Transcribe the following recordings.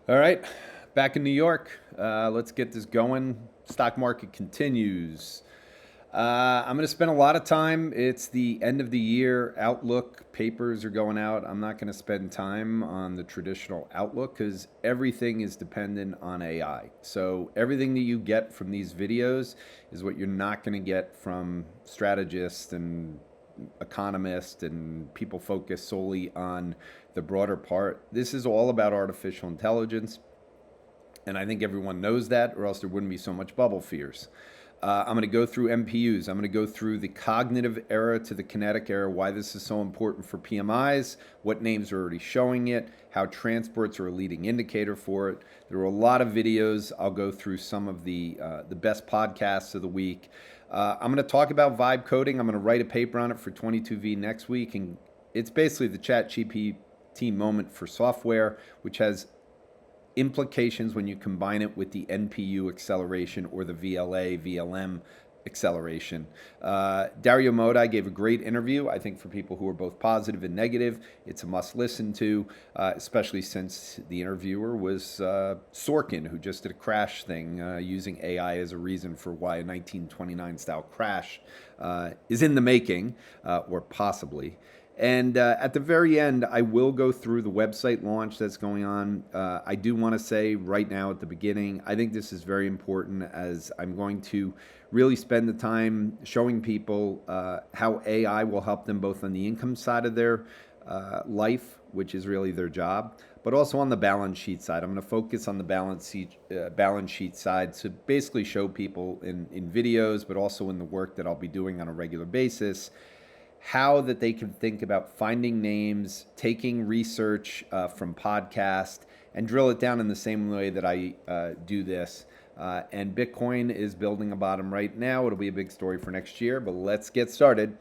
All right, back in New York. Let's get this going. Stock market continues. I'm going to spend a lot of time. It's the end of the year outlook. Papers are going out. I'm not going to spend time on the traditional outlook because everything is dependent on AI. So everything that you get from these videos is what you're not going to get from strategists and economists and people focused solely on the broader part. This is all about artificial intelligence. And I think everyone knows that, or else there wouldn't be so much bubble fears. I'm going to go through NPUs. I'm going to go through the cognitive era to the kinetic era, why this is so important for PMIs, what names are already showing it, how transports are a leading indicator for it. There are a lot of videos. I'll go through some of the best podcasts of the week. I'm going to talk about vibe coding. I'm going to write a paper on it for 22V next week, and it's basically the ChatGPT moment for software, which has implications when you combine it with the NPU acceleration or the VLA, VLM acceleration. Dario Modi gave a great interview, I think, for people who are both positive and negative. It's a must listen to, especially since the interviewer was Sorkin, who just did a crash thing using AI as a reason for why a 1929 style crash is in the making, or possibly. And at the very end, I will go through the website launch that's going on. I do want to say right now at the beginning, I think this is very important as I'm going to really spend the time showing people how AI will help them both on the income side of their life, which is really their job, but also on the balance sheet side. I'm going to focus on the balance sheet side to basically show people in videos, but also in the work that I'll be doing on a regular basis, how that they can think about finding names, taking research from podcast, and drill it down in the same way that I do this. And Bitcoin is building a bottom right now. It'll be a big story for next year, but let's get started.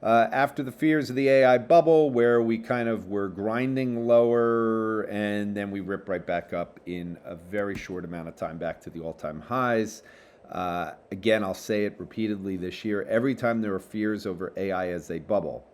After the fears of the AI bubble, where we kind of were grinding lower and then we rip right back up in a very short amount of time back to the all-time highs. Again, I'll say it repeatedly this year. Every time there are fears over AI as they bubble,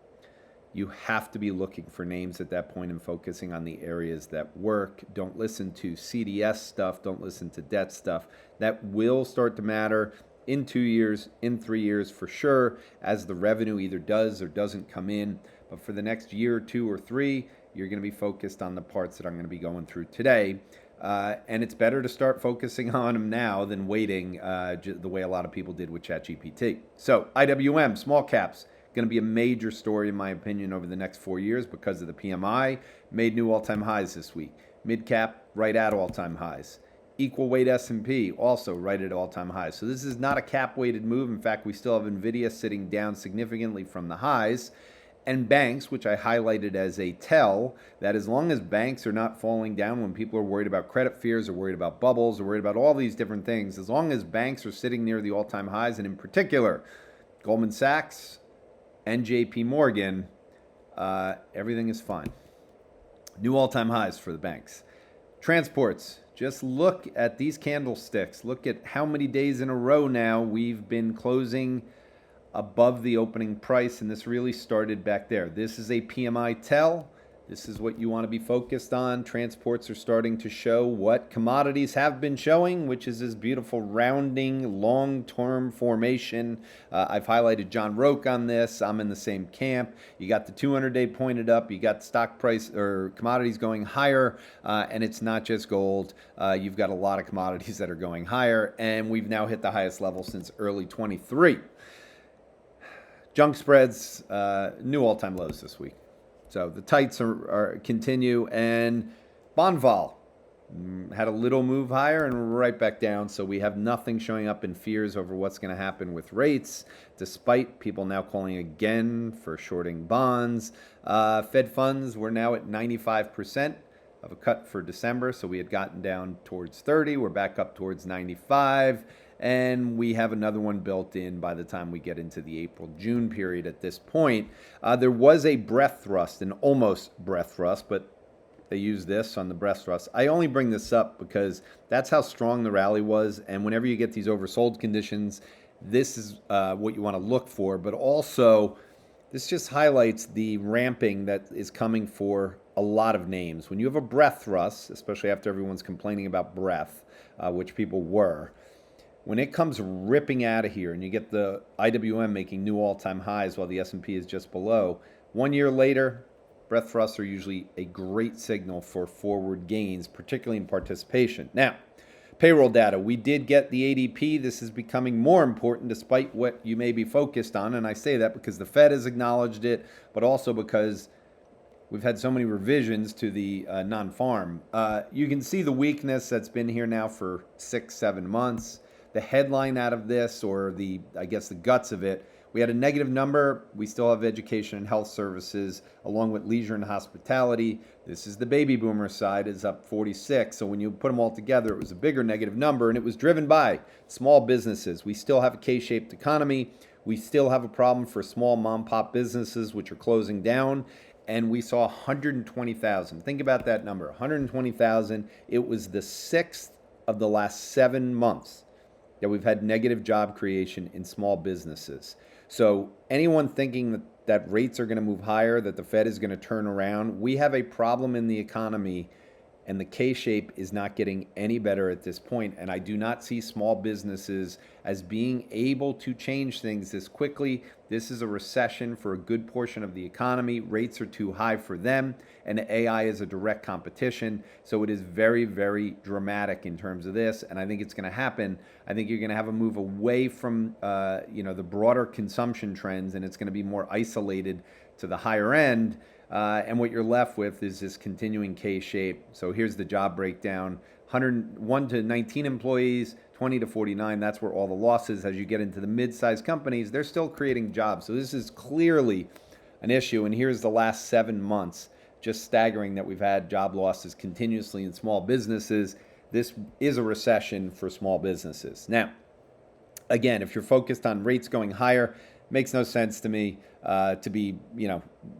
you have to be looking for names at that point and focusing on the areas that work. Don't listen to CDS stuff. Don't listen to debt stuff. That will start to matter in 2 years, in 3 years for sure, as the revenue either does or doesn't come in. But for the next year, 2 or 3, you're going to be focused on the parts that I'm going to be going through today. And it's better to start focusing on them now than waiting the way a lot of people did with ChatGPT. So IWM, small caps, going to be a major story in my opinion over the next 4 years because of the PMI. Made new all-time highs this week. Mid cap right at all-time highs. Equal weight S&P also right at all-time highs. So this is not a cap-weighted move. In fact, we still have NVIDIA sitting down significantly from the highs. And banks, which I highlighted as a tell, that as long as banks are not falling down when people are worried about credit fears or worried about bubbles or worried about all these different things, as long as banks are sitting near the all-time highs, and in particular, Goldman Sachs and JP Morgan, everything is fine. New all-time highs for the banks. Transports, just look at these candlesticks. Look at how many days in a row now we've been closing above the opening price, and this really started back there. This is a PMI tell. This is what you want to be focused on. Transports are starting to show what commodities have been showing, which is this beautiful rounding long-term formation. I've highlighted John Roque on this. I'm in the same camp. You got the 200-day pointed up. You got stock price or commodities going higher, and it's not just gold. You've got a lot of commodities that are going higher, and we've now hit the highest level since early 23. Junk spreads, new all-time lows this week. So the tights are continue, and bond vol had a little move higher and right back down. So we have nothing showing up in fears over what's going to happen with rates, despite people now calling again for shorting bonds. Fed funds, we're now at 95% of a cut for December. So we had gotten down towards 30. We're back up towards 95. And we have another one built in by the time we get into the April-June period at this point. There was a breath thrust, an almost breath thrust, but they used this on the breath thrust. I only bring this up because that's how strong the rally was. And whenever you get these oversold conditions, this is what you want to look for. But also, This just highlights the ramping that is coming for a lot of names. When you have a breadth thrust, especially after everyone's complaining about breadth, which people were, when it comes ripping out of here and you get the IWM making new all-time highs while the S&P is just below, 1 year later, breadth thrusts are usually a great signal for forward gains, particularly in participation. Now, payroll data. We did get the ADP. This is becoming more important despite what you may be focused on. And I say that because the Fed has acknowledged it, but also because we've had so many revisions to the non-farm. You can see the weakness that's been here now for 6-7 months. The headline out of this, or I guess the guts of it, we had a negative number. We still have education and health services, along with leisure and hospitality. This is the baby boomer side, is up 46. So when you put them all together, it was a bigger negative number, and it was driven by small businesses. We still have a K-shaped economy. We still have a problem for small mom-pop businesses, which are closing down. And we saw 120,000. Think about that number, 120,000. It was the sixth of the last 7 months that we've had negative job creation in small businesses. So anyone thinking that rates are going to move higher, that the Fed is going to turn around, we have a problem in the economy, and the K-shape is not getting any better at this point. And I do not see small businesses as being able to change things this quickly. This is a recession for a good portion of the economy. Rates are too high for them, and AI is a direct competition. So it is very, very dramatic in terms of this, and I think it's going to happen. I think you're going to have a move away from the broader consumption trends, and it's going to be more isolated to the higher end. And what you're left with is this continuing K-shape. So here's the job breakdown. 101 to 19 employees, 20 to 49. That's where all the losses. As you get into the mid-sized companies, they're still creating jobs. So this is clearly an issue. And here's the last 7 months. Just staggering that we've had job losses continuously in small businesses. This is a recession for small businesses. Now, again, if you're focused on rates going higher, makes no sense to me to be,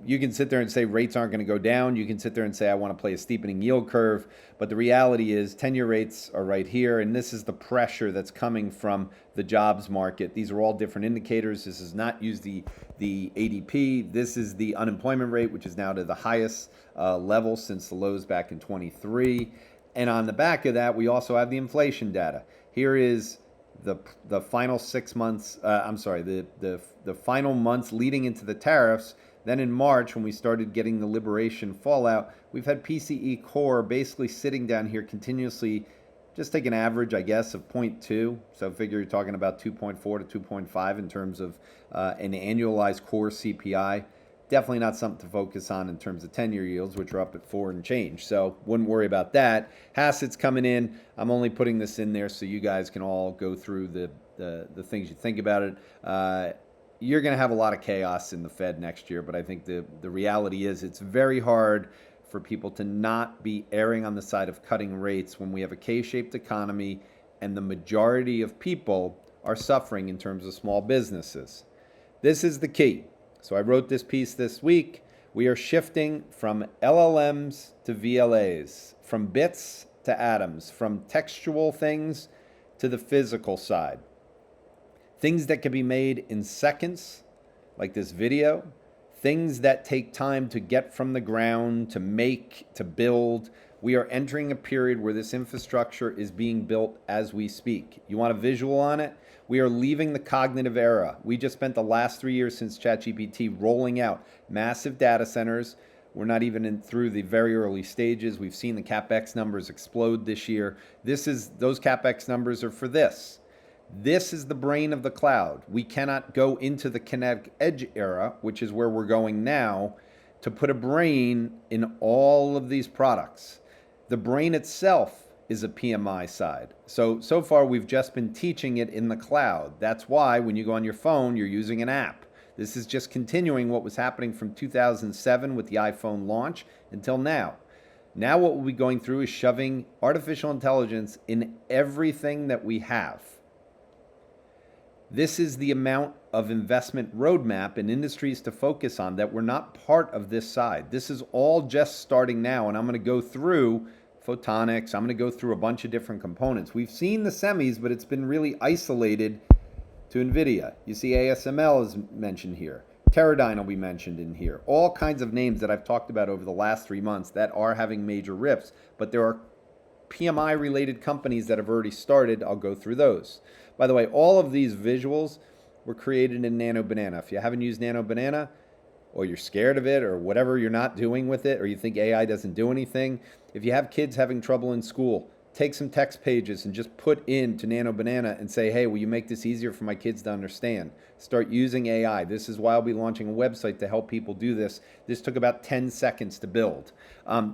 you can sit there and say rates aren't going to go down. You can sit there and say, I want to play a steepening yield curve. But the reality is 10-year rates are right here. And this is the pressure that's coming from the jobs market. These are all different indicators. This is not use the ADP. This is the unemployment rate, which is now to the highest level since the lows back in 23. And on the back of that, we also have the inflation data. Here is the final 6 months, the final months leading into the tariffs. Then in March, when we started getting the liberation fallout, we've had PCE core basically sitting down here continuously, just take an average, I guess, of 0.2. So figure you're talking about 2.4 to 2.5 in terms of an annualized core CPI. Definitely not something to focus on in terms of 10-year yields, which are up at 4 and change. So wouldn't worry about that. Hassett's coming in. I'm only putting this in there so you guys can all go through the things you think about it. You're going to have a lot of chaos in the Fed next year, but I think the reality is it's very hard for people to not be erring on the side of cutting rates when we have a K-shaped economy and the majority of people are suffering in terms of small businesses. This is the key. So I wrote this piece this week. We are shifting from LLMs to VLAs, from bits to atoms, from textual things to the physical side. Things that can be made in seconds, like this video, things that take time to get from the ground, to make, to build. We are entering a period where this infrastructure is being built as we speak. You want a visual on it? We are leaving the cognitive era. We just spent the last 3 years since ChatGPT rolling out massive data centers. We're not even through the very early stages. We've seen the CapEx numbers explode this year. Those CapEx numbers are for this. This is the brain of the cloud. We cannot go into the kinetic edge era, which is where we're going now, to put a brain in all of these products. The brain itself is a PMI side. So far we've just been teaching it in the cloud. That's why when you go on your phone, you're using an app. This is just continuing what was happening from 2007 with the iPhone launch until now. Now what we'll be going through is shoving artificial intelligence in everything that we have. This is the amount of investment roadmap in industries to focus on that we're not part of this side. This is all just starting now, and I'm going to go through Photonics. I'm going to go through a bunch of different components. We've seen the semis, but it's been really isolated to NVIDIA. You see ASML is mentioned here. Teradyne will be mentioned in here. All kinds of names that I've talked about over the last 3 months that are having major rips, but there are PMI related companies that have already started. I'll go through those. By the way, all of these visuals were created in Nano Banana. If you haven't used Nano Banana, or you're scared of it, or whatever you're not doing with it, or you think AI doesn't do anything, if you have kids having trouble in school, take some text pages and just put into Nano Banana and say, hey, will you make this easier for my kids to understand? Start using AI. This is why I'll be launching a website to help people do this. This took about 10 seconds to build.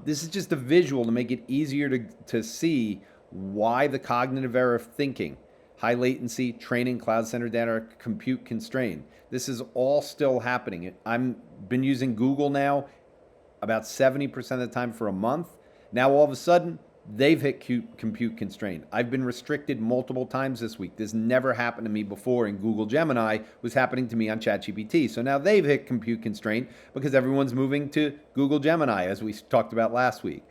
This is just a visual to make it easier to see why the cognitive era of thinking, high latency, training, cloud center data, compute constrained. This is all still happening. I've been using Google now about 70% of the time for a month. Now all of a sudden, they've hit compute constraint. I've been restricted multiple times this week. This never happened to me before in Google Gemini. It was happening to me on ChatGPT. So now they've hit compute constraint because everyone's moving to Google Gemini, as we talked about last week.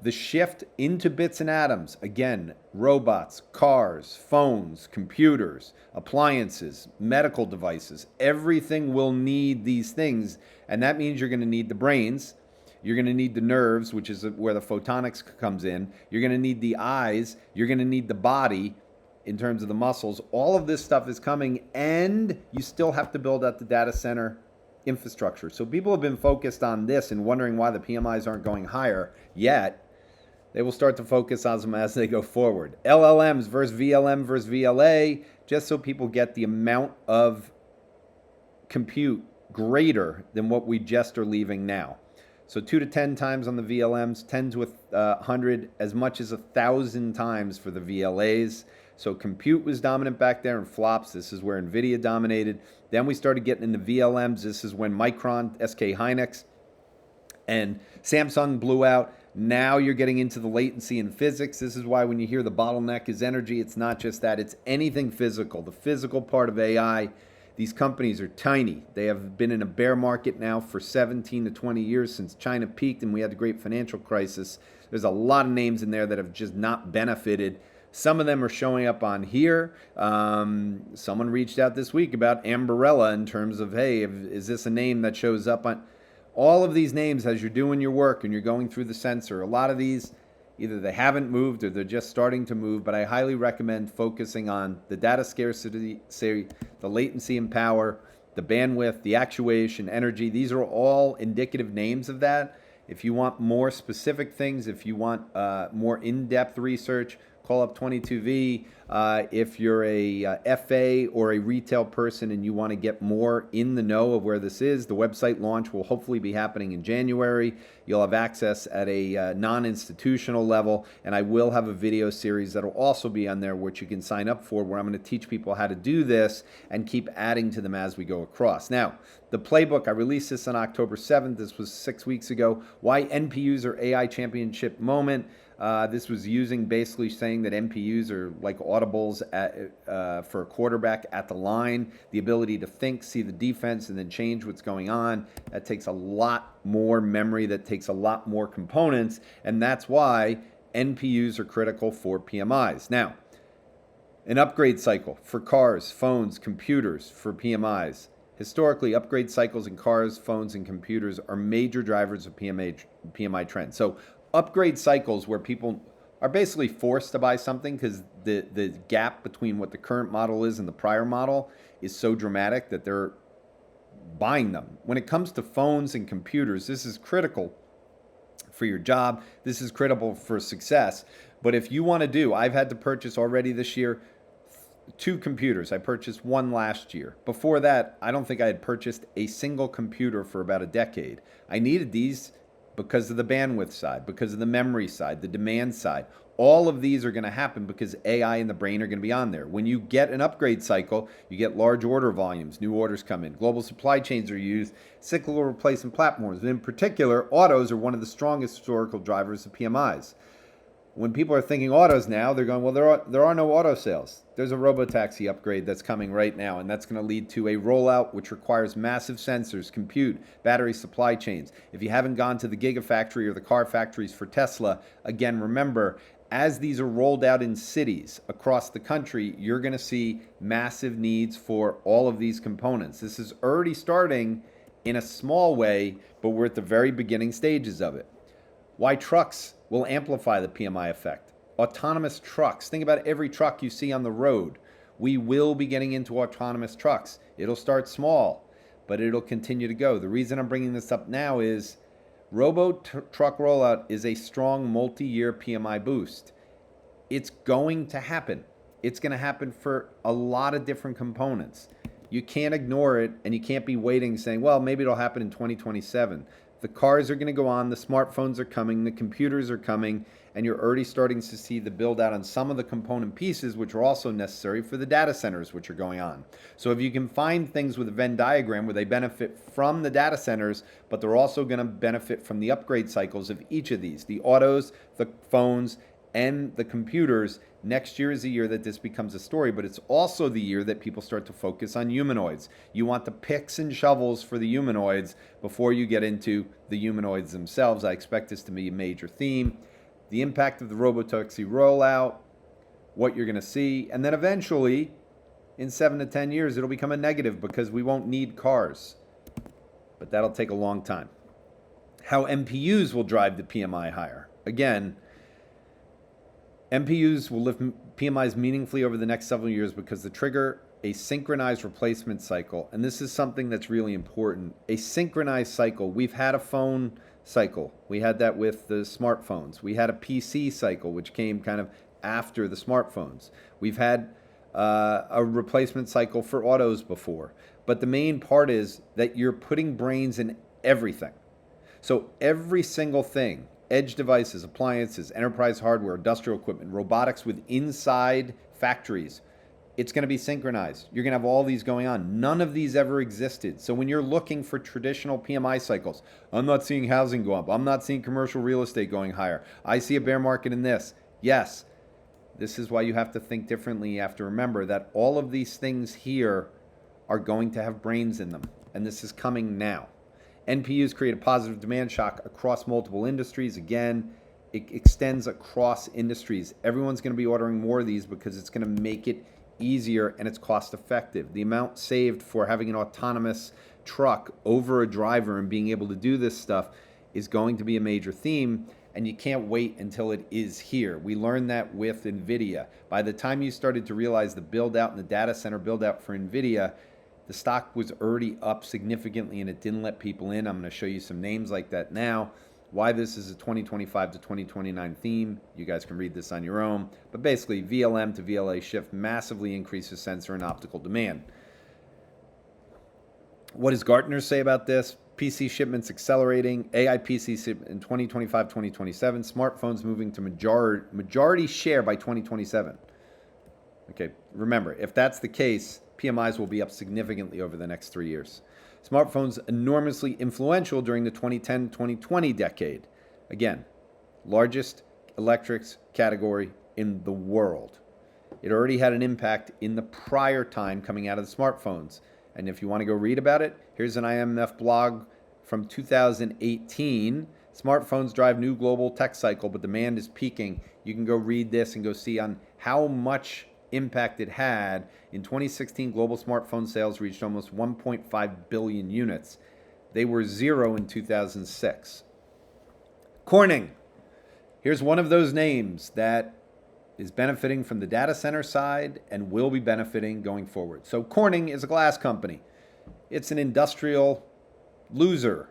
The shift into bits and atoms, again, robots, cars, phones, computers, appliances, medical devices, everything will need these things. And that means you're going to need the brains. You're going to need the nerves, which is where the photonics comes in. You're going to need the eyes. You're going to need the body in terms of the muscles. All of this stuff is coming, and you still have to build out the data center infrastructure. So people have been focused on this and wondering why the PMIs aren't going higher yet. They will start to focus on them as they go forward. LLMs versus VLM versus VLA, just so people get the amount of compute greater than what we just are leaving now. So 2 to 10 times on the VLMs, 10 to 100, as much as 1,000 times for the VLAs. So compute was dominant back there in flops. This is where NVIDIA dominated. Then we started getting into VLMs. This is when Micron, SK Hynix, and Samsung blew out. Now you're getting into the latency and physics. This is why when you hear the bottleneck is energy, it's not just that. It's anything physical, the physical part of AI. These companies are tiny. They have been in a bear market now for 17 to 20 years since China peaked and we had the great financial crisis. There's a lot of names in there that have just not benefited. Some of them are showing up on here. Someone reached out this week about Ambarella in terms of, hey, is this a name that shows up on... All of these names, as you're doing your work and you're going through the sensor, a lot of these, either they haven't moved or they're just starting to move, but I highly recommend focusing on the data scarcity, the latency and power, the bandwidth, the actuation, energy. These are all indicative names of that. If you want more specific things, if you want more in-depth research, call up 22V. If you're a FA or a retail person and you want to get more in the know of where this is, the website launch will hopefully be happening in January. You'll have access at a non-institutional level, and I will have a video series that will also be on there which you can sign up for, where I'm going to teach people how to do this and keep adding to them as we go across. Now, the playbook, I released this on October 7th. This was 6 weeks ago. Why NPUs are AI championship moment. This was basically saying that NPUs are like audibles for a quarterback at the line. The ability to think, see the defense, and then change what's going on. That takes a lot more memory. That takes a lot more components. And that's why NPUs are critical for PMIs. Now, an upgrade cycle for cars, phones, computers for PMIs. Historically, upgrade cycles in cars, phones, and computers are major drivers of PMI trends. So upgrade cycles where people are basically forced to buy something because the gap between what the current model is and the prior model is so dramatic that they're buying them. When it comes to phones and computers, this is critical for your job. This is critical for success. But if you want to I've had to purchase already this year 2 computers. I purchased 1 last year. Before that, I don't think I had purchased a single computer for about a decade. I needed these because of the bandwidth side, because of the memory side, the demand side. All of these are going to happen because AI and the brain are going to be on there. When you get an upgrade cycle, you get large order volumes, new orders come in, global supply chains are used, cyclical replacement platforms. And in particular, autos are one of the strongest historical drivers of PMIs. When people are thinking autos now, they're going, well, there are no auto sales. There's a Robotaxi upgrade that's coming right now, and that's going to lead to a rollout which requires massive sensors, compute, battery supply chains. If you haven't gone to the Gigafactory or the car factories for Tesla, again, remember, As these are rolled out in cities across the country, you're going to see massive needs for all of these components. This is already starting in a small way, but we're at the very beginning stages of it. Why trucks will amplify the PMI effect. Autonomous trucks. Think about every truck you see on the road. We will be getting into autonomous trucks. It'll start small, but it'll continue to go. The reason I'm bringing this up now is truck rollout is a strong multi-year PMI boost. It's going to happen. It's going to happen for a lot of different components. You can't ignore it, and you can't be waiting saying, well, maybe it'll happen in 2027. The cars are going to go on, the smartphones are coming, the computers are coming, and you're already starting to see the build out on some of the component pieces which are also necessary for the data centers which are going on. So if you can find things with a Venn diagram where they benefit from the data centers, but they're also going to benefit from the upgrade cycles of each of these, the autos, the phones, and the computers, next year is the year that this becomes a story, but it's also the year that people start to focus on humanoids. You want the picks and shovels for the humanoids before you get into the humanoids themselves. I expect this to be a major theme. The impact of the robotaxi rollout, what you're going to see, and then eventually, in 7 to 10 years, it'll become a negative because we won't need cars. But that'll take a long time. How NPUs will drive the PMI higher. Again, NPUs will lift PMIs meaningfully over the next several years because they trigger a synchronized replacement cycle. And this is something that's really important. A synchronized cycle. We've had a phone cycle. We had that with the smartphones. We had a PC cycle, which came kind of after the smartphones. We've had a replacement cycle for autos before. But the main part is that you're putting brains in everything. So every single thing, edge devices, appliances, enterprise hardware, industrial equipment, robotics with inside factories, it's going to be synchronized. You're going to have all these going on. None of these ever existed. So when you're looking for traditional PMI cycles, I'm not seeing housing go up. I'm not seeing commercial real estate going higher. I see a bear market in this. Yes, this is why you have to think differently. You have to remember that all of these things here are going to have brains in them. And this is coming now. NPUs create a positive demand shock across multiple industries. Again, it extends across industries. Everyone's going to be ordering more of these because it's going to make it easier and it's cost effective. The amount saved for having an autonomous truck over a driver and being able to do this stuff is going to be a major theme, and you can't wait until it is here. We learned that with NVIDIA. By the time you started to realize the build out and the data center build out for NVIDIA, the stock was already up significantly and it didn't let people in. I'm going to show you some names like that now. Why this is a 2025 to 2029 theme, you guys can read this on your own. But basically, VLM to VLA shift massively increases sensor and optical demand. What does Gartner say about this? PC shipments accelerating, AI PCs in 2025, 2027, smartphones moving to majority share by 2027. Okay, remember, if that's the case, PMIs will be up significantly over the next 3 years. Smartphones enormously influential during the 2010-2020 decade. Again, largest electrics category in the world. It already had an impact in the prior time coming out of the smartphones. And if you want to go read about it, here's an IMF blog from 2018. Smartphones drive new global tech cycle, but demand is peaking. You can go read this and go see on how much impact it had. In 2016, global smartphone sales reached almost 1.5 billion units. They were zero in 2006. Corning. Here's one of those names that is benefiting from the data center side and will be benefiting going forward. So Corning is a glass company. It's an industrial loser.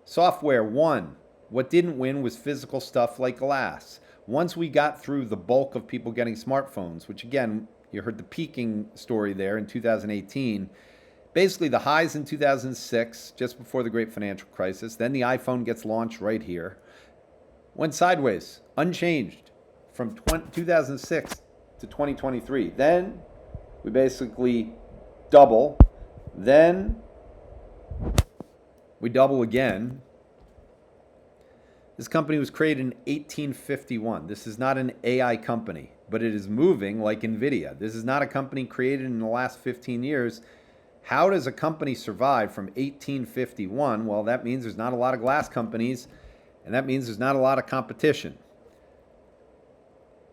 Software won. What didn't win was physical stuff like glass. Once we got through the bulk of people getting smartphones, which again, you heard the peaking story there in 2018, basically the highs in 2006, just before the great financial crisis, then the iPhone gets launched right here, went sideways, unchanged from 2006 to 2023. Then we basically double, then we double again. This company was created in 1851. This is not an AI company, but it is moving like NVIDIA. This is not a company created in the last 15 years. How does a company survive from 1851? Well, that means there's not a lot of glass companies, and that means there's not a lot of competition.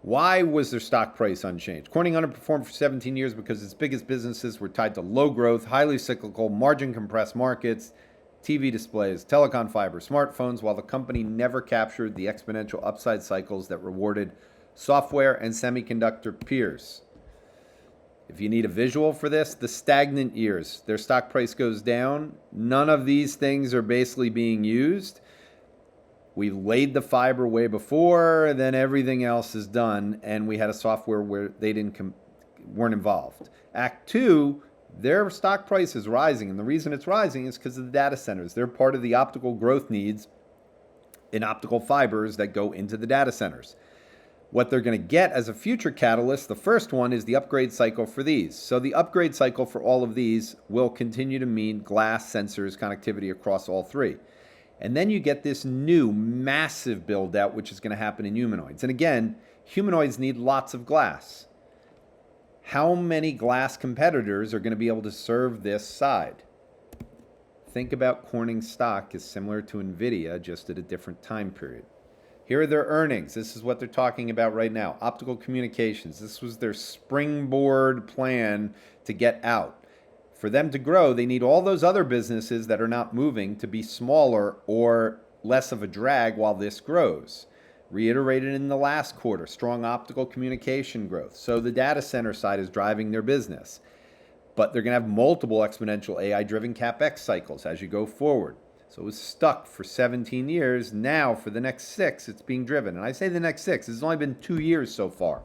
Why was their stock price unchanged? Corning underperformed for 17 years because its biggest businesses were tied to low growth, highly cyclical, margin compressed markets, TV displays, telecom fiber, smartphones, while the company never captured the exponential upside cycles that rewarded software and semiconductor peers. If you need a visual for this, the stagnant years, their stock price goes down. None of these things are basically being used. We laid the fiber way before, then everything else is done, and we had a software where they weren't involved. Act 2, their stock price is rising, and the reason it's rising is because of the data centers. They're part of the optical growth needs in optical fibers that go into the data centers. What they're going to get as a future catalyst, the first one is the upgrade cycle for these. So the upgrade cycle for all of these will continue to mean glass, sensors, connectivity across all three. And then you get this new massive build out, which is going to happen in humanoids. And again, humanoids need lots of glass. How many glass competitors are going to be able to serve this side? Think about Corning stock as similar to NVIDIA, just at a different time period. Here are their earnings. This is what they're talking about right now. Optical communications. This was their springboard plan to get out. For them to grow, they need all those other businesses that are not moving to be smaller or less of a drag while this grows. Reiterated in the last quarter, strong optical communication growth. So the data center side is driving their business. But they're going to have multiple exponential AI-driven CapEx cycles as you go forward. So it was stuck for 17 years. Now, for the next 6, it's being driven. And I say the next 6. It's only been 2 years so far.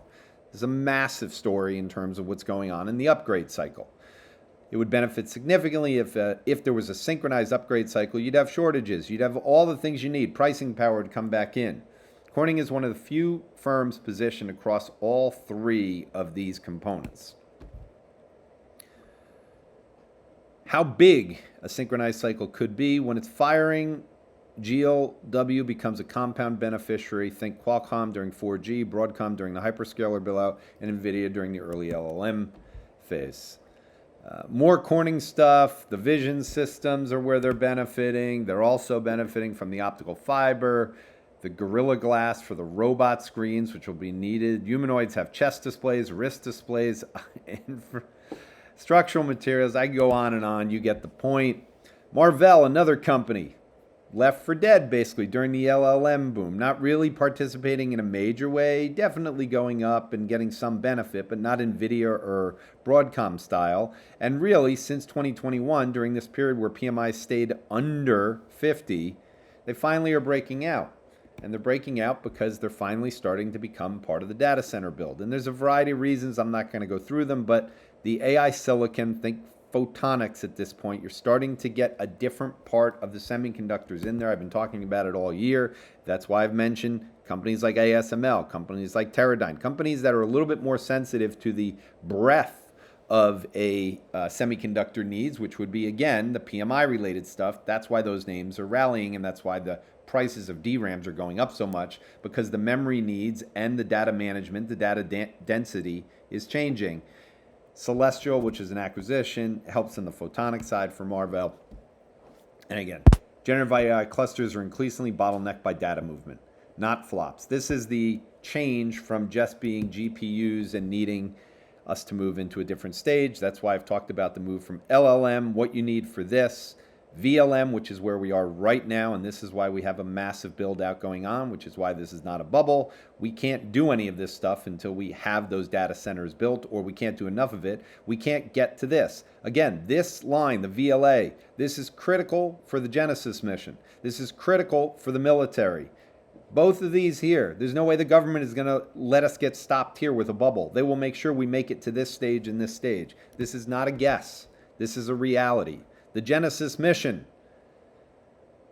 It's a massive story in terms of what's going on in the upgrade cycle. It would benefit significantly if there was a synchronized upgrade cycle. You'd have shortages. You'd have all the things you need. Pricing power would come back in. Corning is one of the few firms positioned across all 3 of these components. How big a synchronized cycle could be when it's firing, GLW becomes a compound beneficiary. Think Qualcomm during 4G, Broadcom during the hyperscaler build-out, and NVIDIA during the early LLM phase. More Corning stuff. The vision systems are where they're benefiting. They're also benefiting from the optical fiber, the Gorilla Glass for the robot screens, which will be needed. Humanoids have chest displays, wrist displays, and for structural materials. I can go on and on. You get the point. Marvell, another company, left for dead basically during the LLM boom. Not really participating in a major way. Definitely going up and getting some benefit, but not NVIDIA or Broadcom style. And really, since 2021, during this period where PMIs stayed under 50, they finally are breaking out. And they're breaking out because they're finally starting to become part of the data center build. And there's a variety of reasons. I'm not going to go through them, but the AI silicon, think photonics at this point. You're starting to get a different part of the semiconductors in there. I've been talking about it all year. That's why I've mentioned companies like ASML, companies like Teradyne, companies that are a little bit more sensitive to the breadth of a semiconductor needs, which would be, again, the PMI related stuff. That's why those names are rallying, and that's why the prices of DRAMs are going up so much, because the memory needs and the data management, the data density is changing. Celestial, which is an acquisition, helps in the photonic side for Marvell. And again, generative AI clusters are increasingly bottlenecked by data movement, not flops. This is the change from just being GPUs and needing us to move into a different stage. That's why I've talked about the move from LLM, what you need for this, VLM, which is where we are right now, and this is why we have a massive build out going on, which is why this is not a bubble. We can't do any of this stuff until we have those data centers built, or we can't do enough of it. We can't get to this. Again, this line, the VLA, this is critical for the Genesis mission. This is critical for the military. Both of these here, there's no way the government is going to let us get stopped here with a bubble. They will make sure we make it to this stage and this stage. This is not a guess. This is a reality. The Genesis mission,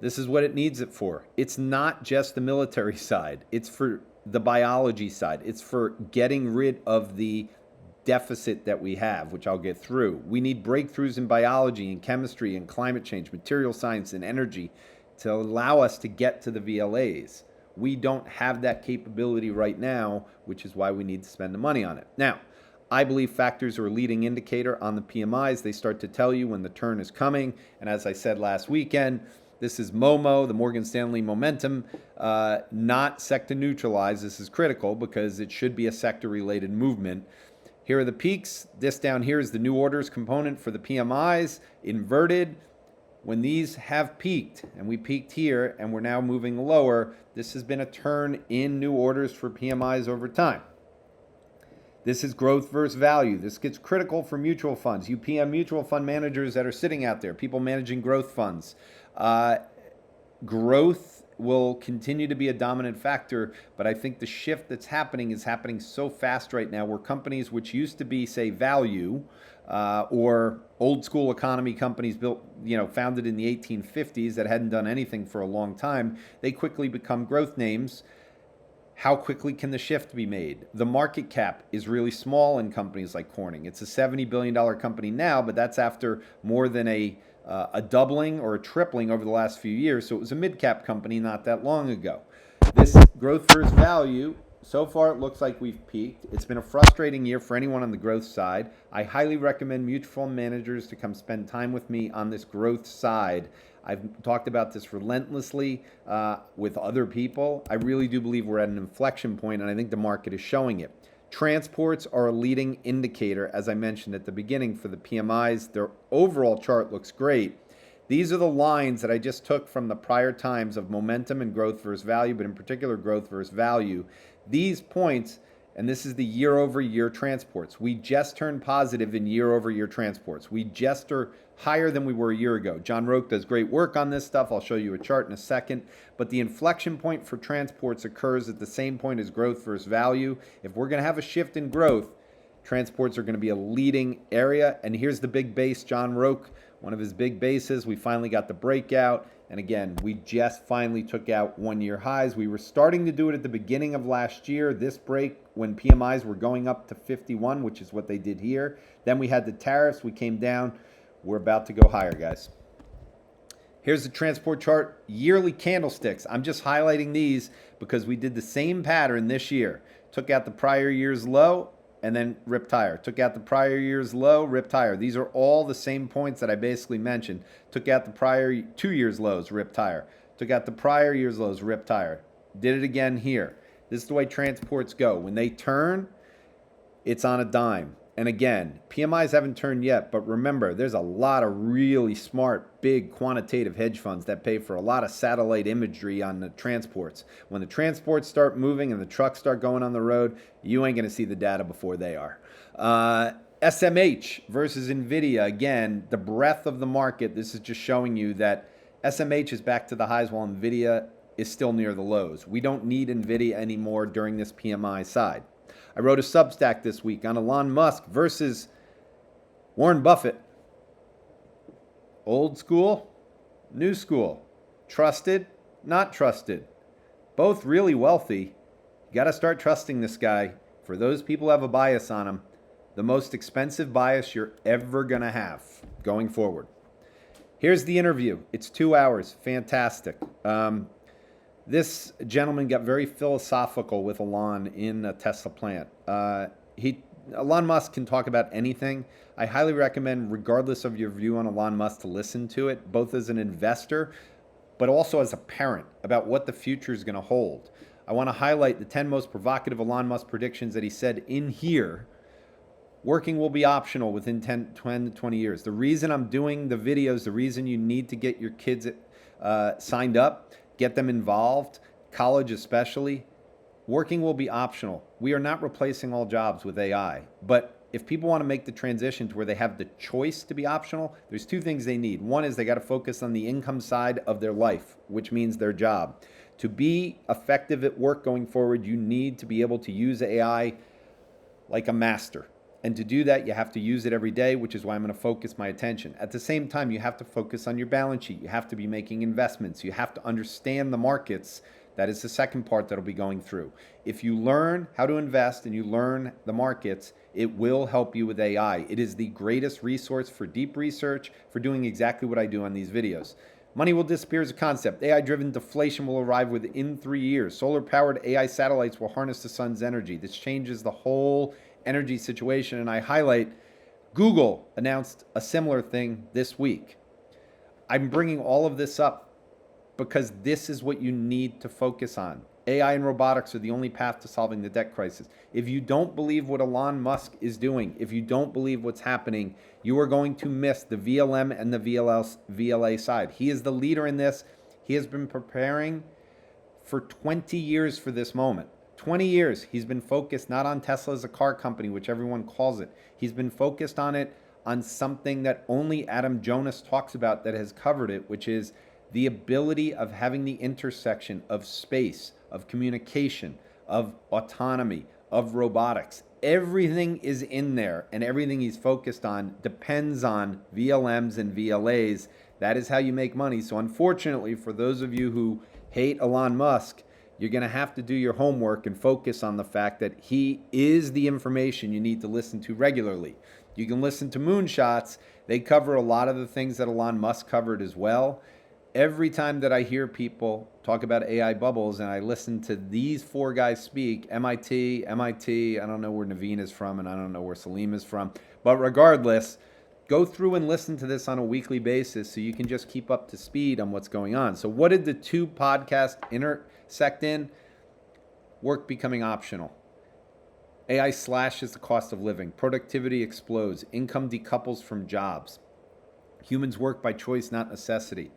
this is what it needs it for. It's not just the military side. It's for the biology side. It's for getting rid of the deficit that we have, which I'll get through. We need breakthroughs in biology and chemistry and climate change, material science and energy to allow us to get to the VLAs. We don't have that capability right now, which is why we need to spend the money on it. Now, I believe factors are a leading indicator on the PMIs. They start to tell you when the turn is coming. And as I said last weekend, This is MOMO, the Morgan Stanley momentum, not sector neutralized. This is critical because it should be a sector-related movement. Here are the peaks. This down here is the new orders component for the PMIs, inverted. When these have peaked, and we peaked here, and we're now moving lower, this has been a turn in new orders for PMIs over time. This is growth versus value. This gets critical for mutual funds. You PM mutual fund managers that are sitting out there, people managing growth funds. Growth will continue to be a dominant factor, but I think the shift that's happening is happening so fast right now where companies which used to be, say, value, or old school economy companies built, founded in the 1850s that hadn't done anything for a long time, they quickly become growth names. How quickly can the shift be made? The market cap is really small in companies like Corning. It's a $70 billion company now, but that's after more than a doubling or a tripling over the last few years. So it was a mid-cap company not that long ago. This growth versus value, so far it looks like we've peaked. It's been a frustrating year for anyone on the growth side. I highly recommend mutual fund managers to come spend time with me on this growth side. I've talked about this relentlessly with other people. I really do believe we're at an inflection point, and I think the market is showing it. Transports are a leading indicator, as I mentioned at the beginning, for the PMIs. Their overall chart looks great. These are the lines that I just took from the prior times of momentum and growth versus value, but in particular growth versus value. These points, and this is the year-over-year transports. We just turned positive in year-over-year transports. We just are higher than we were a year ago. John Roque does great work on this stuff. I'll show you a chart in a second. But the inflection point for transports occurs at the same point as growth versus value. If we're going to have a shift in growth, transports are going to be a leading area. And here's the big base, John Roque, one of his big bases. We finally got the breakout. And again, we just finally took out one-year highs. We were starting to do it at the beginning of last year, this break, when PMIs were going up to 51, which is what they did here. Then we had the tariffs. We came down. We're about to go higher, guys. Here's the transport chart, yearly candlesticks. I'm just highlighting these because we did the same pattern this year. Took out the prior year's low and then ripped higher. Took out the prior year's low, ripped higher. These are all the same points that I basically mentioned. Took out the prior 2 years' lows, ripped higher. Took out the prior year's lows, ripped higher. Did it again here. This is the way transports go. When they turn, it's on a dime. And again, PMIs haven't turned yet, but remember, there's a lot of really smart, big quantitative hedge funds that pay for a lot of satellite imagery on the transports. When the transports start moving and the trucks start going on the road, you ain't going to see the data before they are. SMH versus NVIDIA. Again, the breadth of the market. This is just showing you that SMH is back to the highs while NVIDIA is still near the lows. We don't need NVIDIA anymore during this PMI side. I wrote a Substack this week on Elon Musk versus Warren Buffett. Old school, new school. Trusted, not trusted. Both really wealthy. You got to start trusting this guy. For those people who have a bias on him, the most expensive bias you're ever going to have going forward. Here's the interview. It's 2 hours. Fantastic. This gentleman got very philosophical with Elon in a Tesla plant. Elon Musk can talk about anything. I highly recommend, regardless of your view on Elon Musk, to listen to it, both as an investor, but also as a parent, about what the future is going to hold. I want to highlight the 10 most provocative Elon Musk predictions that he said in here. Working will be optional within 10 to 20 years. The reason I'm doing the videos, the reason you need to get your kids signed up, get them involved, college especially, working will be optional. We are not replacing all jobs with AI. But if people want to make the transition to where they have the choice to be optional, there's two things they need. One is they got to focus on the income side of their life, which means their job. To be effective at work going forward, you need to be able to use AI like a master. And to do that, you have to use it every day, which is why I'm going to focus my attention. At the same time, you have to focus on your balance sheet. You have to be making investments. You have to understand the markets. That is the second part that will be going through. If you learn how to invest and you learn the markets, it will help you with AI. It is the greatest resource for deep research, for doing exactly what I do on these videos. Money will disappear as a concept. AI-driven deflation will arrive within 3 years. Solar-powered AI satellites will harness the sun's energy. This changes the whole energy situation, and I highlight Google announced a similar thing this week. I'm bringing all of this up because this is what you need to focus on. AI and robotics are the only path to solving the debt crisis. If you don't believe what Elon Musk is doing, if you don't believe what's happening, you are going to miss the VLM and the VLA side. He is the leader in this. He has been preparing for 20 years for this moment. 20 years. He's been focused not on Tesla as a car company, which everyone calls it. He's been focused on it on something that only Adam Jonas talks about that has covered it, which is the ability of having the intersection of space, of communication, of autonomy, of robotics. Everything is in there, and everything he's focused on depends on VLMs and VLAs. That is how you make money. So unfortunately, for those of you who hate Elon Musk, you're going to have to do your homework and focus on the fact that he is the information you need to listen to regularly. You can listen to Moonshots. They cover a lot of the things that Elon Musk covered as well. Every time that I hear people talk about AI bubbles and I listen to these four guys speak, MIT, I don't know where Naveen is from and I don't know where Salim is from, but regardless, go through and listen to this on a weekly basis so you can just keep up to speed on what's going on. So what did the two podcasts intersect in? Work becoming optional. AI slashes the cost of living. Productivity explodes. Income decouples from jobs. Humans work by choice, not necessity.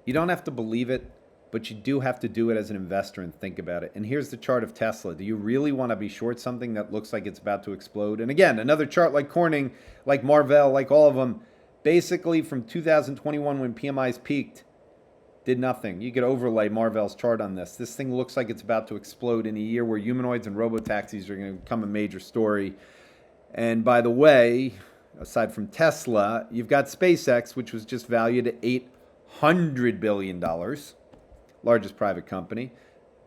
You don't have to believe it, but you do have to do it as an investor and think about it. And here's the chart of Tesla. Do you really want to be short something that looks like it's about to explode? And again, another chart like Corning, like Marvell, like all of them, basically from 2021 when PMIs peaked, did nothing. You could overlay Marvell's chart on this. This thing looks like it's about to explode in a year where humanoids and robotaxis are going to become a major story. And by the way, aside from Tesla, you've got SpaceX, which was just valued at $800 billion, largest private company.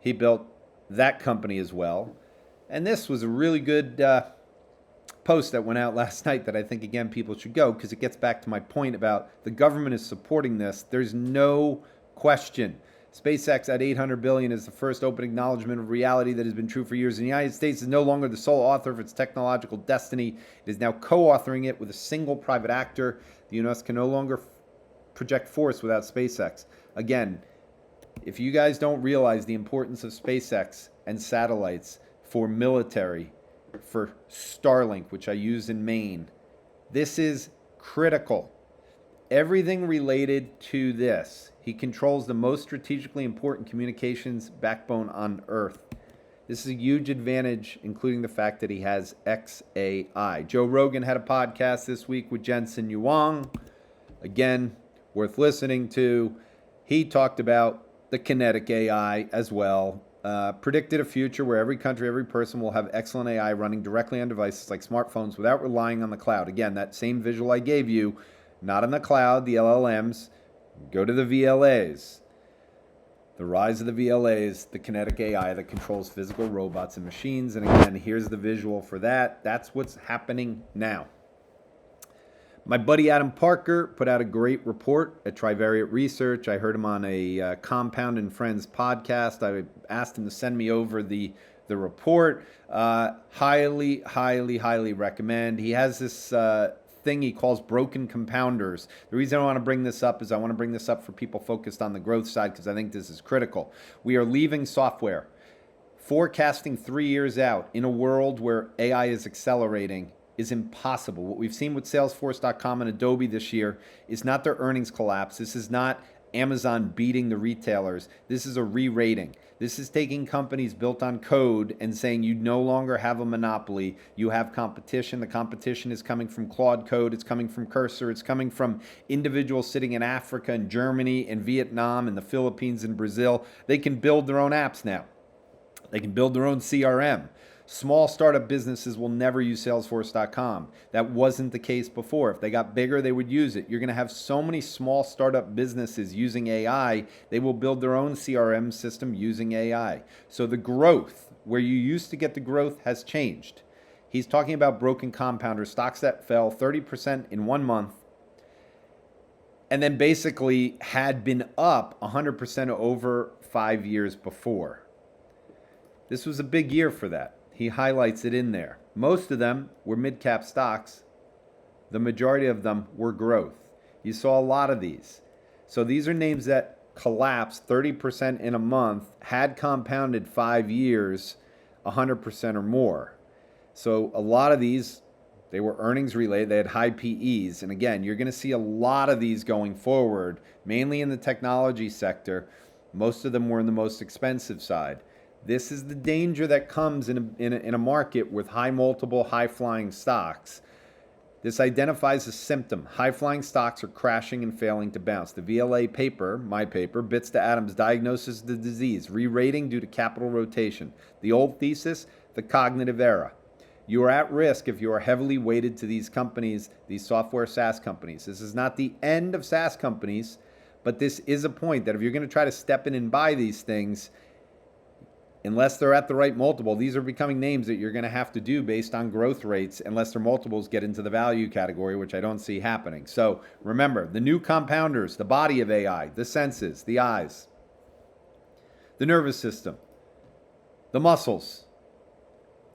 He built that company as well. And this was a really good post that went out last night that I think, again, people should go because it gets back to my point about the government is supporting this. There's no question. SpaceX at $800 billion is the first open acknowledgement of reality that has been true for years. And the United States is no longer the sole author of its technological destiny. It is now co-authoring it with a single private actor. The U.S. can no longer project force without SpaceX. Again, if you guys don't realize the importance of SpaceX and satellites for military, for Starlink, which I use in Maine, this is critical. Everything related to this. He controls the most strategically important communications backbone on Earth. This is a huge advantage, including the fact that he has XAI. Joe Rogan had a podcast this week with Jensen Huang. Again, worth listening to. He talked about the Kinetic AI as well. Predicted a future where every country, every person will have excellent AI running directly on devices like smartphones without relying on the cloud. Again, that same visual I gave you, not on the cloud, the LLMs. Go to the VLAs. The rise of the VLAs, the kinetic AI that controls physical robots and machines. And again, here's the visual for that. That's what's happening now. My buddy Adam Parker put out a great report at Trivariate Research. I heard him on a Compound and Friends podcast. I asked him to send me over the report. Highly, highly, highly recommend. He has this thing he calls broken compounders. The reason I want to bring this up is I want to bring this up for people focused on the growth side because I think this is critical. We are leaving software. Forecasting 3 years out in a world where AI is accelerating is impossible. What we've seen with Salesforce.com and Adobe this year is not their earnings collapse. This is not Amazon beating the retailers. This is a re-rating. This is taking companies built on code and saying you no longer have a monopoly. You have competition. The competition is coming from Claude Code. It's coming from Cursor. It's coming from individuals sitting in Africa and Germany and Vietnam and the Philippines and Brazil. They can build their own apps now. They can build their own CRM. Small startup businesses will never use Salesforce.com. That wasn't the case before. If they got bigger, they would use it. You're going to have so many small startup businesses using AI, they will build their own CRM system using AI. So the growth, where you used to get the growth, has changed. He's talking about broken compounders, stocks that fell 30% in 1 month, and then basically had been up 100% over 5 years before. This was a big year for that. He highlights it in there. Most of them were mid-cap stocks. The majority of them were growth. You saw a lot of these. So these are names that collapsed 30% in a month had compounded 5 years 100% or more. So a lot of these, they were earnings related. They had high PEs. And again, you're going to see a lot of these going forward, mainly in the technology sector. Most of them were in the most expensive side. This is the danger that comes in a market with high multiple, high flying stocks. This identifies a symptom. High-flying stocks are crashing and failing to bounce. The VLA paper, my paper, Bits to Atoms, diagnoses the disease, rerating due to capital rotation. The old thesis, the cognitive era. You are at risk if you are heavily weighted to these companies, these software SaaS companies. This is not the end of SaaS companies, but this is a point that if you're going to try to step in and buy these things, unless they're at the right multiple, these are becoming names that you're going to have to do based on growth rates unless their multiples get into the value category, which I don't see happening. So remember, the new compounders, the body of AI, the senses, the eyes, the nervous system, the muscles,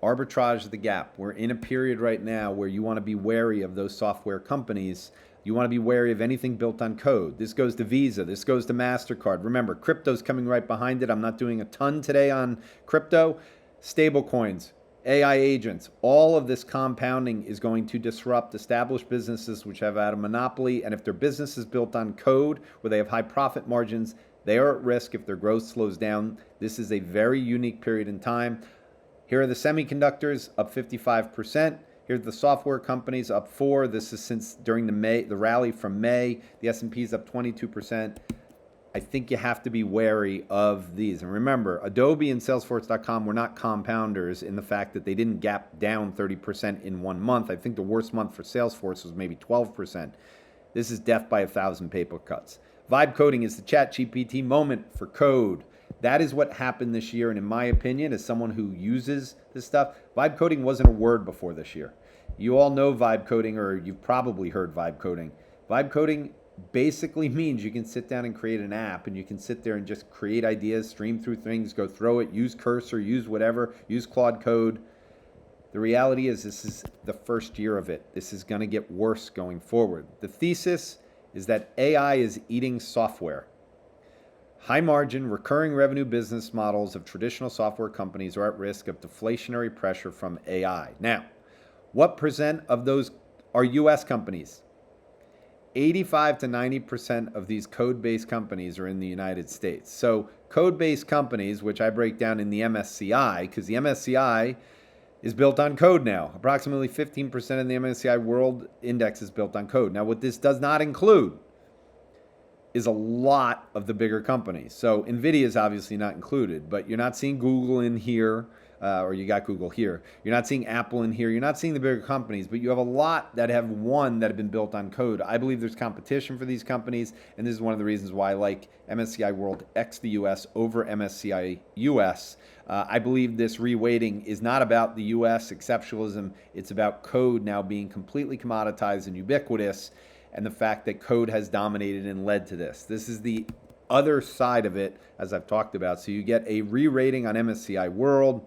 arbitrage the gap. We're in a period right now where you want to be wary of those software companies. You want to be wary of anything built on code. This goes to Visa. This goes to MasterCard. Remember, crypto's coming right behind it. I'm not doing a ton today on crypto. Stable coins, AI agents, all of this compounding is going to disrupt established businesses which have had a monopoly. And if their business is built on code where they have high profit margins, they are at risk if their growth slows down. This is a very unique period in time. Here are the semiconductors up 55%. Here's the software companies up 4%. This is since during the rally from May. The S&P is up 22%. I think you have to be wary of these. And remember, Adobe and Salesforce.com were not compounders in the fact that they didn't gap down 30% in 1 month. I think the worst month for Salesforce was maybe 12%. This is death by 1,000 paper cuts. Vibe coding is the ChatGPT moment for code. That is what happened this year, and in my opinion, as someone who uses this stuff, vibe coding wasn't a word before this year. You all know vibe coding, or you've probably heard vibe coding. Vibe coding basically means you can sit down and create an app, and you can sit there and just create ideas, stream through things, go throw it, use Cursor, use whatever, use Claude Code. The reality is this is the first year of it. This is going to get worse going forward. The thesis is that AI is eating software. High margin, recurring revenue business models of traditional software companies are at risk of deflationary pressure from AI. Now, what percent of those are US companies? 85 to 90% of these code-based companies are in the United States. So code-based companies, which I break down in the MSCI, because the MSCI is built on code now. Approximately 15% of the MSCI World Index is built on code. Now, what this does not include is a lot of the bigger companies. So NVIDIA is obviously not included, but you're not seeing Google in here, or you got Google here. You're not seeing Apple in here. You're not seeing the bigger companies, but you have a lot that have that have been built on code. I believe there's competition for these companies, and this is one of the reasons why I like MSCI World X the US over MSCI US. I believe this reweighting is not about the US exceptionalism. It's about code now being completely commoditized and ubiquitous, and the fact that code has dominated and led to this. This is the other side of it, as I've talked about. So you get a re-rating on MSCI World.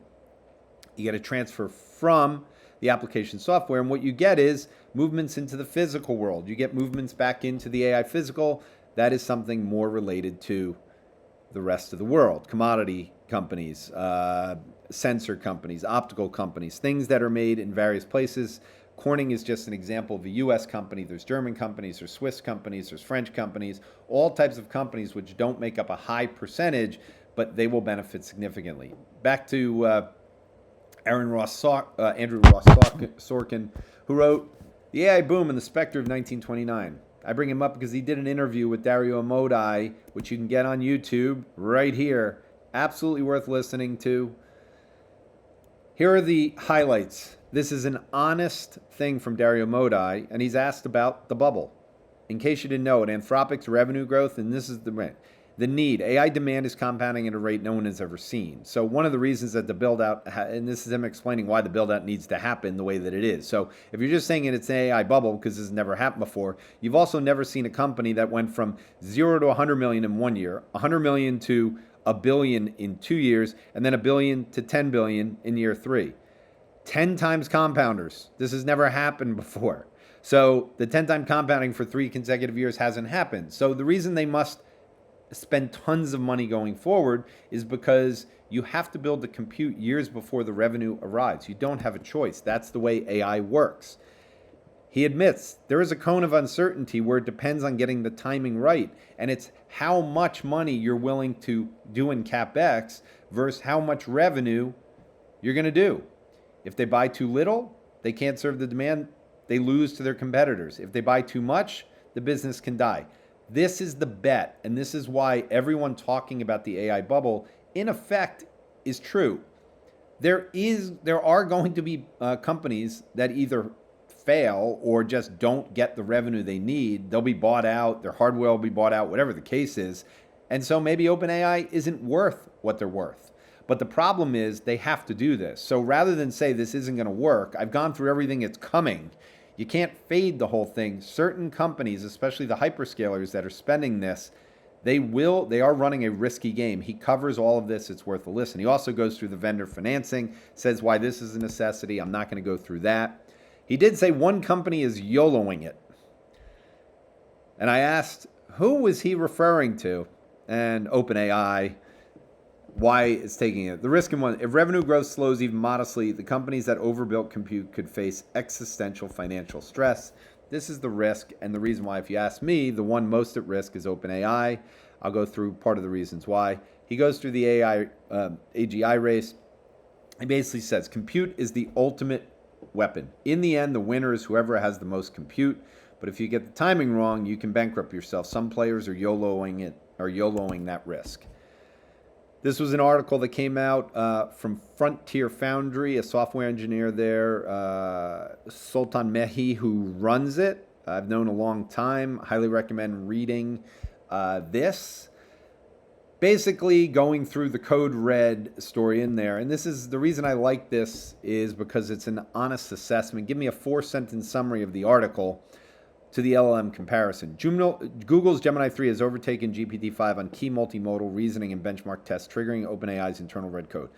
You get a transfer from the application software, and what you get is movements into the physical world. You get movements back into the AI physical. That is something more related to the rest of the world. Commodity companies, sensor companies, optical companies, things that are made in various places. Corning is just an example of a US company. There's German companies, there's Swiss companies, there's French companies, all types of companies which don't make up a high percentage, but they will benefit significantly. Back to Andrew Ross Sorkin, who wrote The AI Boom and the Spectre of 1929. I bring him up because he did an interview with Dario Amodei, which you can get on YouTube right here. Absolutely worth listening to. Here are the highlights. This is an honest thing from Dario Amodei, and he's asked about the bubble. In case you didn't know it, Anthropic's revenue growth, and this is the need. AI demand is compounding at a rate no one has ever seen. So one of the reasons that the build-out, and this is him explaining why the build-out needs to happen the way that it is. So if you're just saying it's an AI bubble because this has never happened before, you've also never seen a company that went from 0 to 100 million in 1 year, 100 million to a billion in 2 years, and then a billion to 10 billion in year 3. 10 times compounders. This has never happened before. So the 10-time compounding for 3 consecutive years hasn't happened. So the reason they must spend tons of money going forward is because you have to build the compute years before the revenue arrives. You don't have a choice. That's the way AI works. He admits there is a cone of uncertainty where it depends on getting the timing right. And it's how much money you're willing to do in CapEx versus how much revenue you're going to do. If they buy too little, they can't serve the demand. They lose to their competitors. If they buy too much, the business can die. This is the bet. And this is why everyone talking about the AI bubble, in effect, is true. There are going to be companies that either fail or just don't get the revenue they need. They'll be bought out, their hardware will be bought out, whatever the case is. And so maybe OpenAI isn't worth what they're worth. But the problem is they have to do this. So rather than say this isn't going to work, I've gone through everything, it's coming. You can't fade the whole thing. Certain companies, especially the hyperscalers that are spending this, they are running a risky game. He covers all of this. It's worth a listen. He also goes through the vendor financing, says why this is a necessity. I'm not going to go through that. He did say one company is YOLOing it. And I asked, who was he referring to? And OpenAI, why it's taking it. The risk in one, if revenue growth slows even modestly, the companies that overbuilt compute could face existential financial stress. This is the risk, and the reason why, if you ask me, the one most at risk is OpenAI. I'll go through part of the reasons why. He goes through the AGI race. He basically says compute is the ultimate weapon. In the end, the winner is whoever has the most compute. But if you get the timing wrong, you can bankrupt yourself. Some players are YOLOing that risk. This was an article that came out from Frontier Foundry, a software engineer there, Sultan Mehi, who runs it. I've known a long time. Highly recommend reading this. Basically going through the code red story in there. And this is the reason I like this is because it's an honest assessment. Give me a 4-sentence summary of the article to the LLM comparison. Google's Gemini 3 has overtaken GPT-5 on key multimodal reasoning and benchmark tests, triggering OpenAI's internal red code.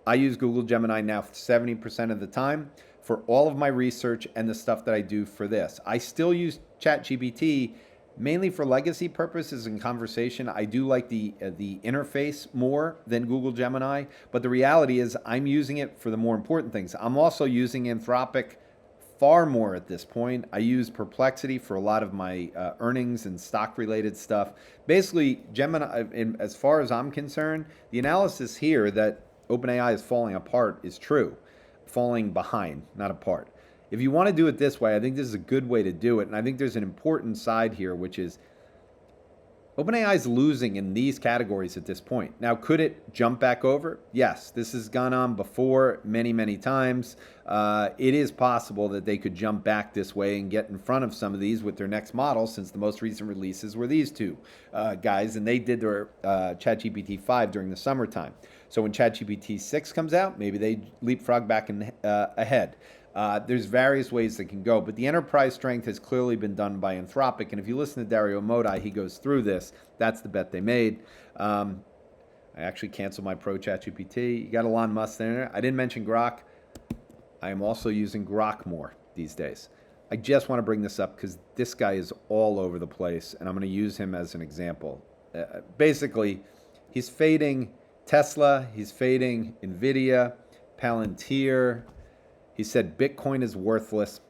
I use Google Gemini now 70% of the time for all of my research and the stuff that I do for this. I still use ChatGPT mainly for legacy purposes and conversation. I do like the interface more than Google Gemini, but the reality is I'm using it for the more important things. I'm also using Anthropic far more at this point. I use Perplexity for a lot of my earnings and stock-related stuff. Basically, Gemini, as far as I'm concerned, the analysis here that OpenAI is falling apart is true. Falling behind, not apart. If you want to do it this way, I think this is a good way to do it. And I think there's an important side here, which is OpenAI is losing in these categories at this point. Now, could it jump back over? Yes, this has gone on before many, many times. It is possible that they could jump back this way and get in front of some of these with their next model, since the most recent releases were these two guys, and they did their ChatGPT 5 during the summertime. So when ChatGPT 6 comes out, maybe they leapfrog back ahead. There's various ways that can go, but the enterprise strength has clearly been done by Anthropic, and if you listen to Dario Modi, he goes through this. That's the bet they made. I actually canceled my Pro ChatGPT. You got Elon Musk there. I didn't mention Grok. I am also using Grok more these days. I just want to bring this up because this guy is all over the place, and I'm going to use him as an example. Basically, he's fading Tesla, he's fading NVIDIA, Palantir. He said Bitcoin is worthless,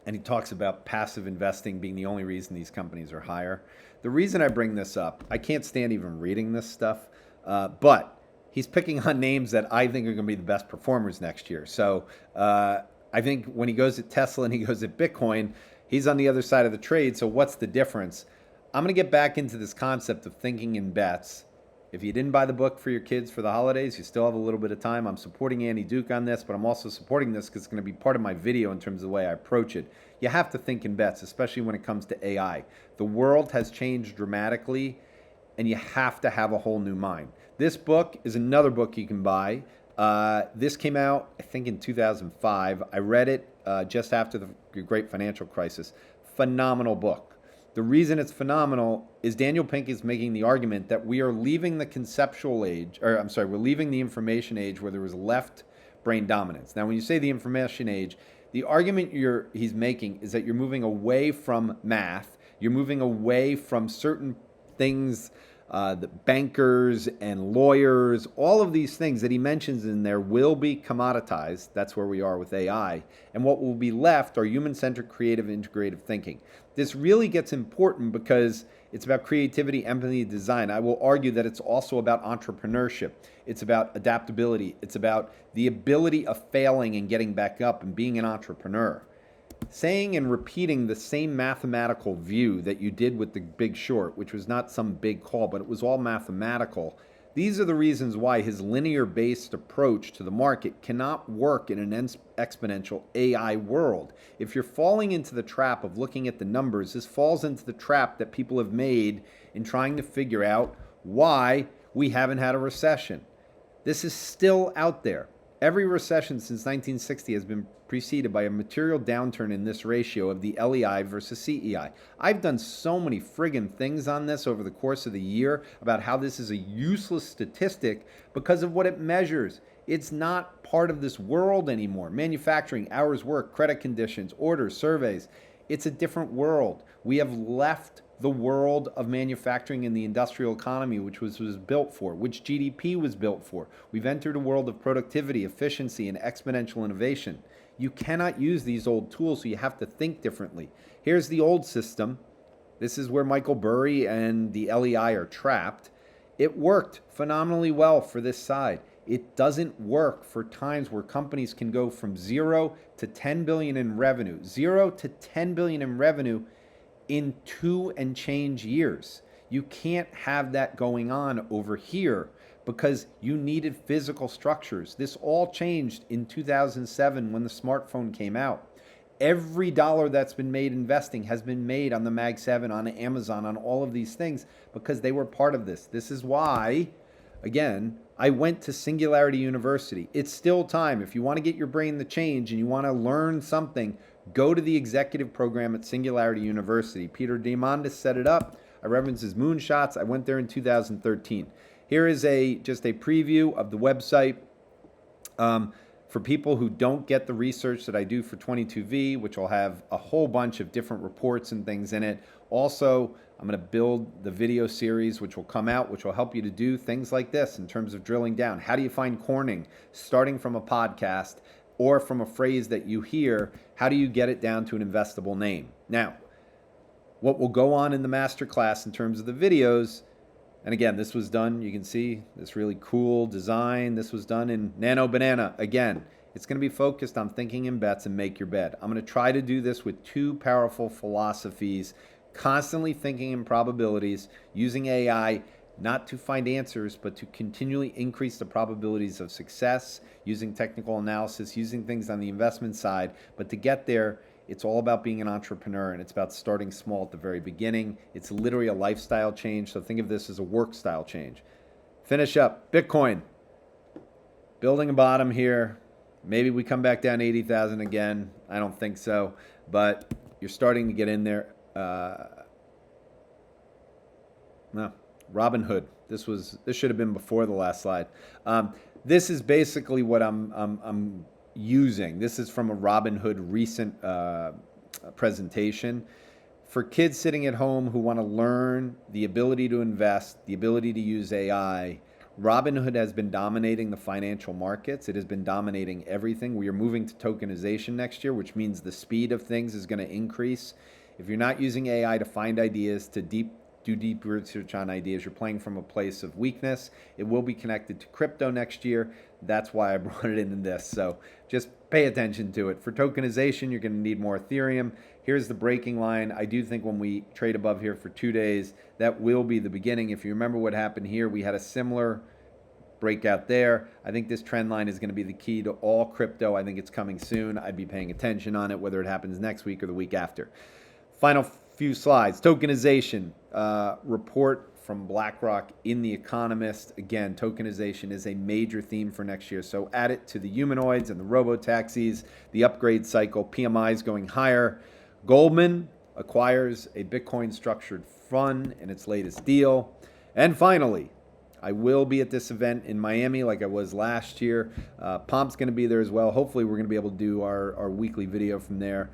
and he talks about passive investing being the only reason these companies are higher. The reason I bring this up, I can't stand even reading this stuff, but he's picking on names that I think are going to be the best performers next year. So I think when he goes at Tesla and he goes at Bitcoin, he's on the other side of the trade. So what's the difference? I'm going to get back into this concept of thinking in bets. If you didn't buy the book for your kids for the holidays, you still have a little bit of time. I'm supporting Andy Duke on this, but I'm also supporting this because it's going to be part of my video in terms of the way I approach it. You have to think in bets, especially when it comes to AI. The world has changed dramatically, and you have to have a whole new mind. This book is another book you can buy. This came out, I think, in 2005. I read it just after the Great Financial Crisis. Phenomenal book. The reason it's phenomenal is Daniel Pink is making the argument that we are leaving the conceptual age, we're leaving the information age where there was left brain dominance. Now, when you say the information age, the argument he's making is that you're moving away from math, you're moving away from certain things the bankers and lawyers, all of these things that he mentions in there will be commoditized. That's where we are with AI. And what will be left are human-centric, creative, integrative thinking. This really gets important because it's about creativity, empathy, design. I will argue that it's also about entrepreneurship. It's about adaptability. It's about the ability of failing and getting back up and being an entrepreneur. Saying and repeating the same mathematical view that you did with the Big Short, which was not some big call, but it was all mathematical. These are the reasons why his linear-based approach to the market cannot work in an exponential AI world. If you're falling into the trap of looking at the numbers, this falls into the trap that people have made in trying to figure out why we haven't had a recession. This is still out there. Every recession since 1960 has been preceded by a material downturn in this ratio of the LEI versus CEI. I've done so many friggin' things on this over the course of the year about how this is a useless statistic because of what it measures. It's not part of this world anymore. Manufacturing, hours worked, credit conditions, orders, surveys. It's a different world. We have left the world of manufacturing and the industrial economy, which was built for, which GDP was built for. We've entered a world of productivity, efficiency, and exponential innovation. You cannot use these old tools, so you have to think differently. Here's the old system. This is where Michael Burry and the LEI are trapped. It worked phenomenally well for this side. It doesn't work for times where companies can go from 0 to 10 billion in revenue, 0 to 10 billion in revenue in 2 and change years. You can't have that going on over here because you needed physical structures. This all changed in 2007 when the smartphone came out. Every dollar that's been made investing has been made on the Mag 7, on Amazon, on all of these things because they were part of this. This is why, again, I went to Singularity University. It's still time. If you want to get your brain to change and you want to learn something, go to the executive program at Singularity University. Peter Diamandis set it up. I reference his moonshots. I went there in 2013. Here is just a preview of the website for people who don't get the research that I do for 22V, which will have a whole bunch of different reports and things in it. Also, I'm going to build the video series, which will come out, which will help you to do things like this in terms of drilling down. How do you find Corning? Starting from a podcast or from a phrase that you hear, how do you get it down to an investable name? Now, what will go on in the masterclass in terms of the videos, and again, this was done, you can see this really cool design. This was done in Nano Banana. Again, it's going to be focused on thinking in bets and make your bet. I'm going to try to do this with two powerful philosophies, constantly thinking in probabilities, using AI not to find answers, but to continually increase the probabilities of success, using technical analysis, using things on the investment side. But to get there, it's all about being an entrepreneur, and it's about starting small at the very beginning. It's literally a lifestyle change, so think of this as a work style change. Finish up. Bitcoin. Building a bottom here. Maybe we come back down 80,000 again. I don't think so, but you're starting to get in there. No, Robinhood. This should have been before the last slide. This is basically what I'm using. This is from a Robinhood recent presentation. For kids sitting at home who want to learn the ability to invest, the ability to use AI, Robinhood has been dominating the financial markets. It has been dominating everything. We are moving to tokenization next year, which means the speed of things is going to increase. If you're not using AI to find ideas, to do deep research on ideas, you're playing from a place of weakness. It will be connected to crypto next year. That's why I brought it into this. So just pay attention to it. For tokenization, you're going to need more Ethereum. Here's the breaking line. I do think when we trade above here for 2 days, that will be the beginning. If you remember what happened here, we had a similar breakout there. I think this trend line is going to be the key to all crypto. I think it's coming soon. I'd be paying attention on it, whether it happens next week or the week after. Final few slides. Tokenization report from BlackRock in The Economist. Again, tokenization is a major theme for next year. So add it to the humanoids and the robotaxis, the upgrade cycle, PMIs going higher. Goldman acquires a Bitcoin structured fund in its latest deal. And finally, I will be at this event in Miami like I was last year. Pomp's going to be there as well. Hopefully we're going to be able to do our weekly video from there.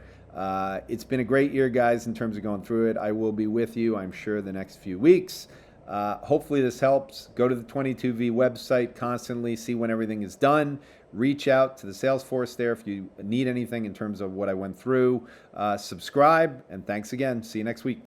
It's been a great year, guys, in terms of going through it. I will be with you, I'm sure, the next few weeks. Hopefully this helps. Go to the 22V website constantly, see when everything is done. Reach out to the Salesforce there if you need anything in terms of what I went through. Subscribe, and thanks again. See you next week.